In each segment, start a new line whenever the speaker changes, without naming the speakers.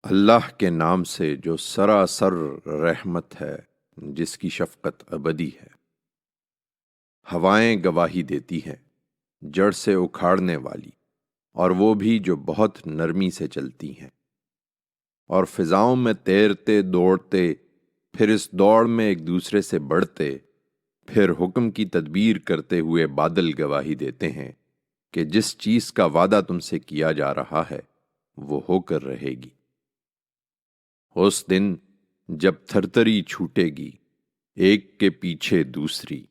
اللہ کے نام سے جو سراسر رحمت ہے، جس کی شفقت ابدی ہے۔ ہوائیں گواہی دیتی ہیں، جڑ سے اکھاڑنے والی، اور وہ بھی جو بہت نرمی سے چلتی ہیں، اور فضاؤں میں تیرتے دوڑتے، پھر اس دوڑ میں ایک دوسرے سے بڑھتے، پھر حکم کی تدبیر کرتے ہوئے بادل گواہی دیتے ہیں کہ جس چیز کا وعدہ تم سے کیا جا رہا ہے وہ ہو کر رہے گی۔ اس دن جب تھرتری چھوٹے گی ایک کے پیچھے دوسری،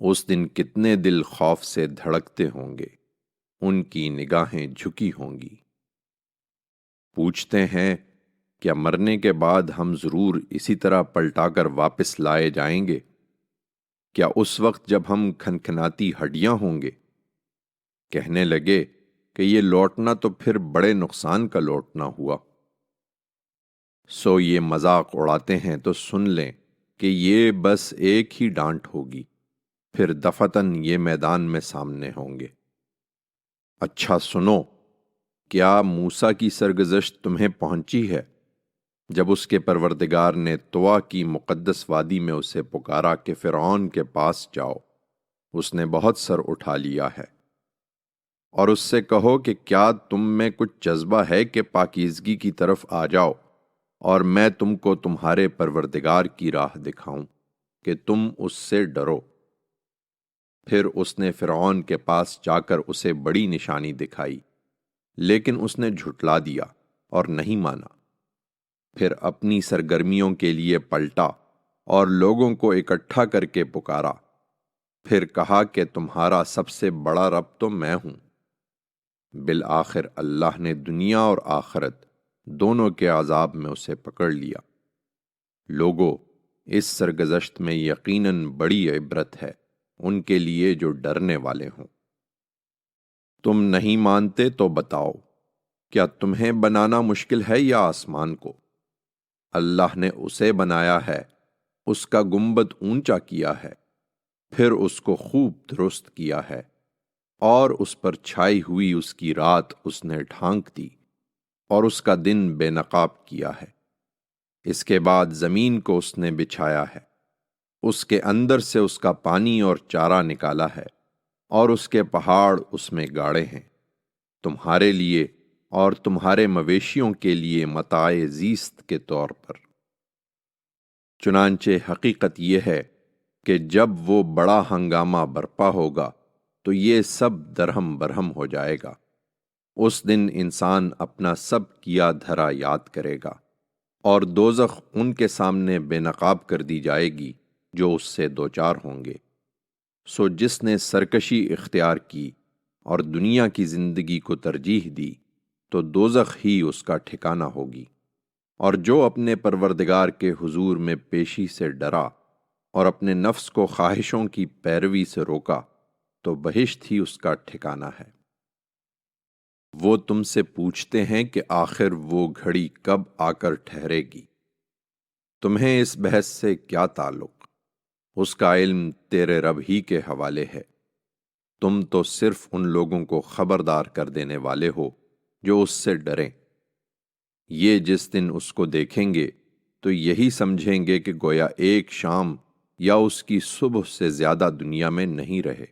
اس دن کتنے دل خوف سے دھڑکتے ہوں گے، ان کی نگاہیں جھکی ہوں گی۔ پوچھتے ہیں کیا مرنے کے بعد ہم ضرور اسی طرح پلٹا کر واپس لائے جائیں گے؟ کیا اس وقت جب ہم کھنکھناتی ہڈیاں ہوں گے؟ کہنے لگے کہ یہ لوٹنا تو پھر بڑے نقصان کا لوٹنا ہوا۔ سو یہ مذاق اڑاتے ہیں تو سن لیں کہ یہ بس ایک ہی ڈانٹ ہوگی، پھر دفتن یہ میدان میں سامنے ہوں گے۔ اچھا سنو، کیا موسیٰ کی سرگزشت تمہیں پہنچی ہے جب اس کے پروردگار نے طوا کی مقدس وادی میں اسے پکارا کہ فرعون کے پاس جاؤ، اس نے بہت سر اٹھا لیا ہے، اور اس سے کہو کہ کیا تم میں کچھ جذبہ ہے کہ پاکیزگی کی طرف آ جاؤ، اور میں تم کو تمہارے پروردگار کی راہ دکھاؤں کہ تم اس سے ڈرو۔ پھر اس نے فرعون کے پاس جا کر اسے بڑی نشانی دکھائی، لیکن اس نے جھٹلا دیا اور نہیں مانا۔ پھر اپنی سرگرمیوں کے لیے پلٹا اور لوگوں کو اکٹھا کر کے پکارا، پھر کہا کہ تمہارا سب سے بڑا رب تو میں ہوں۔ بالآخر اللہ نے دنیا اور آخرت دونوں کے عذاب میں اسے پکڑ لیا۔ لوگو، اس سرگزشت میں یقیناً بڑی عبرت ہے ان کے لیے جو ڈرنے والے ہوں۔ تم نہیں مانتے تو بتاؤ، کیا تمہیں بنانا مشکل ہے یا آسمان کو؟ اللہ نے اسے بنایا ہے، اس کا گنبد اونچا کیا ہے، پھر اس کو خوب درست کیا ہے، اور اس پر چھائی ہوئی اس کی رات اس نے ڈھانک دی، اور اس کا دن بے نقاب کیا ہے۔ اس کے بعد زمین کو اس نے بچھایا ہے، اس کے اندر سے اس کا پانی اور چارہ نکالا ہے، اور اس کے پہاڑ اس میں گاڑے ہیں، تمہارے لیے اور تمہارے مویشیوں کے لیے متاع زیست کے طور پر۔ چنانچہ حقیقت یہ ہے کہ جب وہ بڑا ہنگامہ برپا ہوگا تو یہ سب درہم برہم ہو جائے گا۔ اس دن انسان اپنا سب کیا دھرا یاد کرے گا، اور دوزخ ان کے سامنے بے نقاب کر دی جائے گی جو اس سے دوچار ہوں گے۔ سو جس نے سرکشی اختیار کی اور دنیا کی زندگی کو ترجیح دی تو دوزخ ہی اس کا ٹھکانہ ہوگی، اور جو اپنے پروردگار کے حضور میں پیشی سے ڈرا اور اپنے نفس کو خواہشوں کی پیروی سے روکا تو بہشت ہی اس کا ٹھکانہ ہے۔ وہ تم سے پوچھتے ہیں کہ آخر وہ گھڑی کب آ کر ٹھہرے گی؟ تمہیں اس بحث سے کیا تعلق؟ اس کا علم تیرے رب ہی کے حوالے ہے۔ تم تو صرف ان لوگوں کو خبردار کر دینے والے ہو جو اس سے ڈریں۔ یہ جس دن اس کو دیکھیں گے تو یہی سمجھیں گے کہ گویا ایک شام یا اس کی صبح سے زیادہ دنیا میں نہیں رہے۔